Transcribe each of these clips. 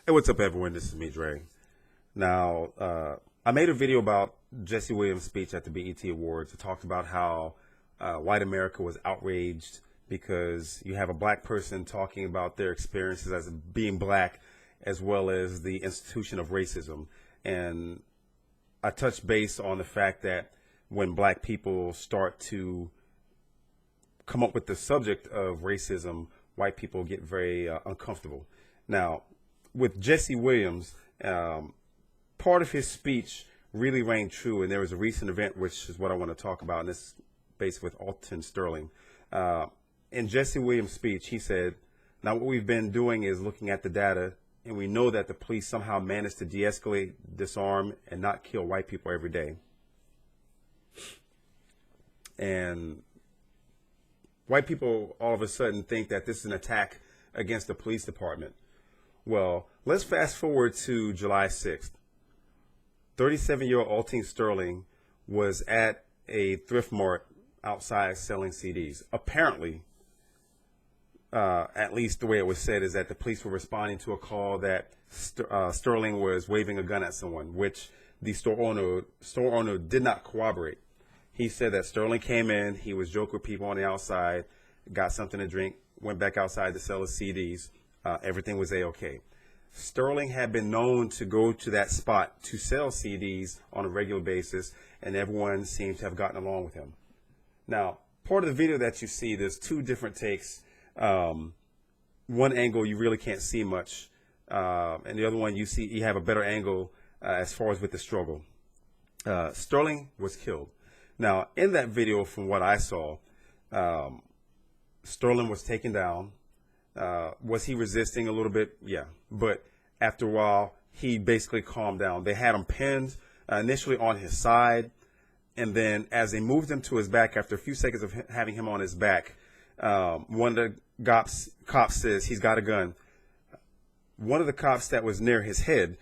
Hey, what's up, everyone? This is me, Dre. Now, I made a video about Jesse Williams' speech at the BET Awards. It talked about how white America was outraged because you have a black person talking about their experiences as being black, as well as the institution of racism. And I touched base on the fact that when black people start to come up with the subject of racism, white people get very uncomfortable. Now, with Jesse Williams, part of his speech really rang true, and there was a recent event, which is what I want to talk about, and this is based with Alton Sterling. In Jesse Williams' speech, he said, now what we've been doing is looking at the data, and we know that the police somehow manage to de-escalate, disarm, and not kill white people every day. And white people all of a sudden think that this is an attack against the police department. Well, let's fast forward to July 6th. 37-year-old Alton Sterling was at a thrift mart outside selling CDs. Apparently, at least the way it was said, is that the police were responding to a call that Sterling was waving a gun at someone, which the store owner did not corroborate. He said that Sterling came in, he was joking with people on the outside, got something to drink, went back outside to sell his CDs. Everything was A-okay. Sterling had been known to go to that spot to sell CDs on a regular basis, and everyone seemed to have gotten along with him. Now, part of the video that you see, there's two different takes. One angle you really can't see much, and the other one you have a better angle as far as with the struggle. Sterling was killed. Now, in that video, from what I saw, Sterling was taken down. Was he resisting a little bit? Yeah. But after a while, he basically calmed down. They had him pinned initially on his side. And then as they moved him to his back, after a few seconds of having him on his back, one of the cops says he's got a gun. One of the cops that was near his head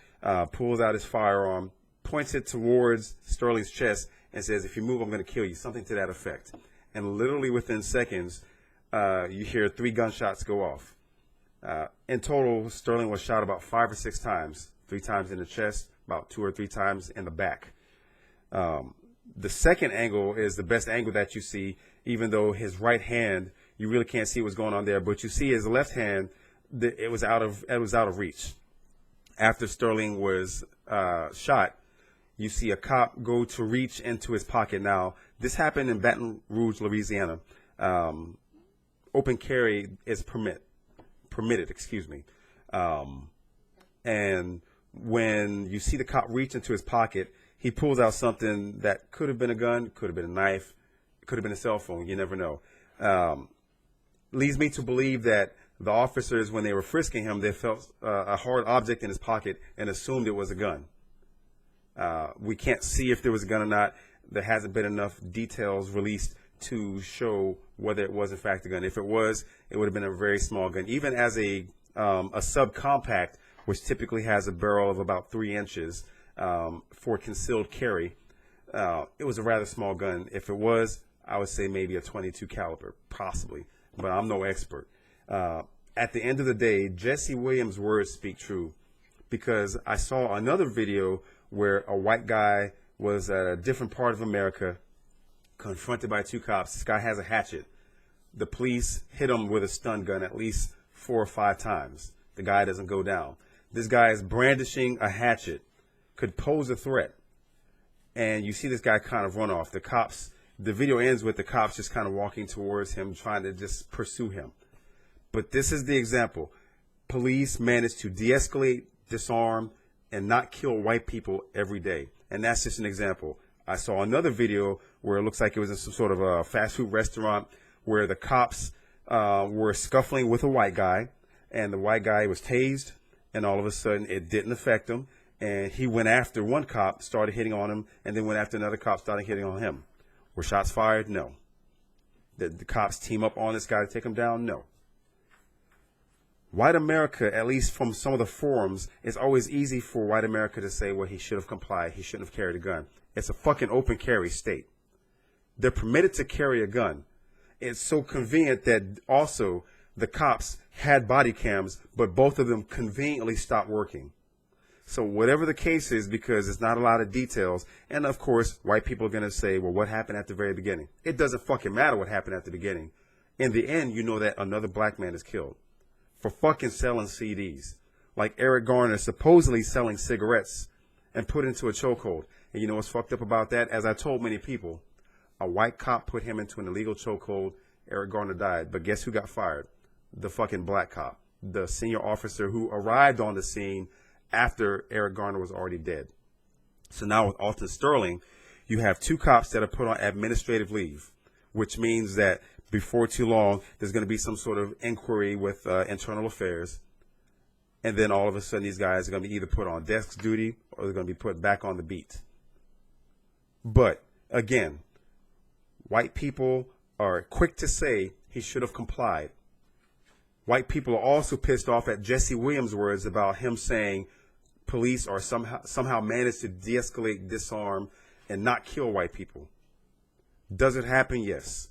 pulls out his firearm, points it towards Sterling's chest, and says, "If you move, I'm going to kill you," something to that effect. And literally within seconds, you hear 3 gunshots go off. In total, Sterling was shot about 5 or 6 times, 3 times in the chest, about 2 or 3 times in the back. The second angle is the best angle that you see, even though his right hand, you really can't see what's going on there, but you see his left hand, it was out of reach. After Sterling was shot, you see a cop go to reach into his pocket. Now, this happened in Baton Rouge, Louisiana. Open carry is permitted, excuse me. And when you see the cop reach into his pocket, he pulls out something that could have been a gun, could have been a knife, could have been a cell phone. You never know. Leads me to believe that the officers, when they were frisking him, they felt a hard object in his pocket and assumed it was a gun. We can't see if there was a gun or not. There hasn't been enough details released to show whether it was in fact a gun. If it was, it would have been a very small gun. Even as a subcompact, which typically has a barrel of about 3 inches for concealed carry, it was a rather small gun. If it was, I would say maybe a .22 caliber, possibly, but I'm no expert. At the end of the day, Jesse Williams' words speak true, because I saw another video where a white guy was at a different part of America, confronted by 2 cops. This guy has a hatchet. The police hit him with a stun gun at least 4 or 5 times. The guy doesn't go down. This guy is brandishing a hatchet, could pose a threat. And you see this guy kind of run off. The video ends with the cops just kind of walking towards him, trying to just pursue him. But this is the example. Police manage to de-escalate, disarm, and not kill white people every day. And that's just an example. I saw another video where it looks like it was in some sort of a fast food restaurant where the cops were scuffling with a white guy, and the white guy was tased, and all of a sudden it didn't affect him, and he went after one cop, started hitting on him, and then went after another cop, started hitting on him. Were shots fired? No. Did the cops team up on this guy to take him down? No. White America, at least from some of the forums, it's always easy for white America to say, well, he should have complied. He shouldn't have carried a gun. It's a fucking open carry state. They're permitted to carry a gun. It's so convenient that also the cops had body cams, but both of them conveniently stopped working. So whatever the case is, because it's not a lot of details, and of course, white people are going to say, well, what happened at the very beginning? It doesn't fucking matter what happened at the beginning. In the end, you know that another black man is killed for fucking selling CDs. Like Eric Garner supposedly selling cigarettes and put into a chokehold. And you know what's fucked up about that? As I told many people, a white cop put him into an illegal chokehold. Eric Garner died. But guess who got fired? The fucking black cop. The senior officer who arrived on the scene after Eric Garner was already dead. So now with Alton Sterling, you have two cops that are put on administrative leave, which means that before too long, there's going to be some sort of inquiry with internal affairs. And then all of a sudden, these guys are going to be either put on desk duty or they're going to be put back on the beat. But again, white people are quick to say he should have complied. White people are also pissed off at Jesse Williams' words about him saying police are somehow managed to de-escalate, disarm, and not kill white people. Does it happen? Yes.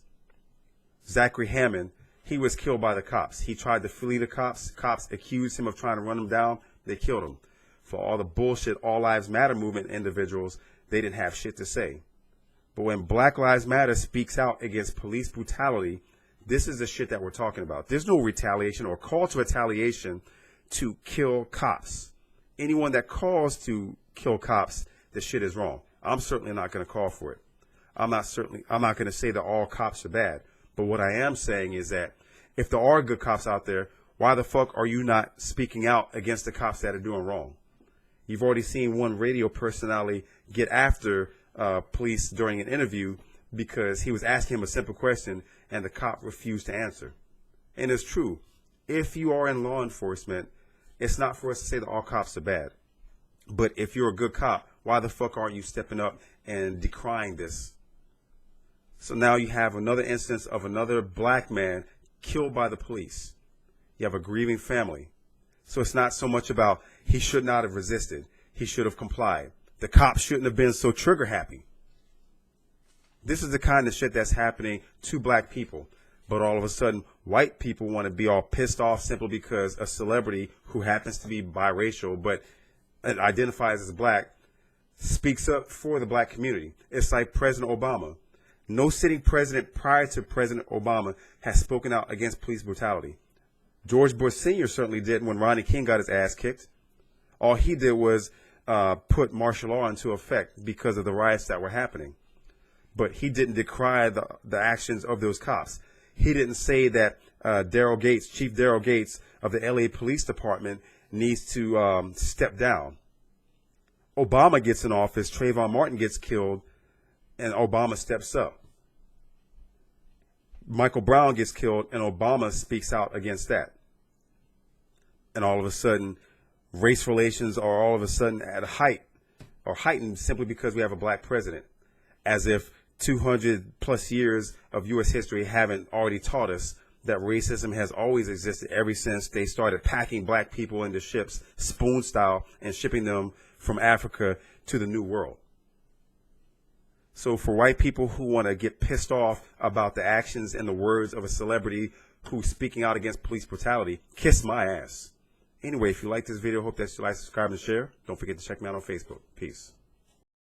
Zachary Hammond, he was killed by the cops. He tried to flee the cops. Cops accused him of trying to run him down. They killed him. For all the bullshit All Lives Matter movement individuals, they didn't have shit to say. But when Black Lives Matter speaks out against police brutality, this is the shit that we're talking about. There's no retaliation or call to retaliation to kill cops. Anyone that calls to kill cops, the shit is wrong. I'm certainly not going to call for it. I'm not going to say that all cops are bad. But what I am saying is that if there are good cops out there, why the fuck are you not speaking out against the cops that are doing wrong? You've already seen one radio personality get after police during an interview because he was asking him a simple question and the cop refused to answer. And it's true. If you are in law enforcement, it's not for us to say that all cops are bad. But if you're a good cop, why the fuck aren't you stepping up and decrying this? So now you have another instance of another black man killed by the police. You have a grieving family. So it's not so much about he should not have resisted. He should have complied. The cops shouldn't have been so trigger happy. This is the kind of shit that's happening to black people. But all of a sudden, white people want to be all pissed off simply because a celebrity who happens to be biracial but identifies as black speaks up for the black community. It's like President Obama. No sitting president prior to President Obama has spoken out against police brutality. George Bush Sr. certainly did when Rodney King got his ass kicked. All he did was put martial law into effect because of the riots that were happening. But he didn't decry the actions of those cops. He didn't say that Chief Daryl Gates of the LA Police Department needs to step down. Obama gets in office, Trayvon Martin gets killed, and Obama steps up. Michael Brown gets killed, and Obama speaks out against that. And all of a sudden, race relations are all of a sudden at a height, or heightened simply because we have a black president. As if 200 plus years of U.S. history haven't already taught us that racism has always existed ever since they started packing black people into ships, spoon style, and shipping them from Africa to the New World. So for white people who want to get pissed off about the actions and the words of a celebrity who's speaking out against police brutality, kiss my ass. Anyway, if you like this video, hope that you like, subscribe, and share. Don't forget to check me out on Facebook. Peace.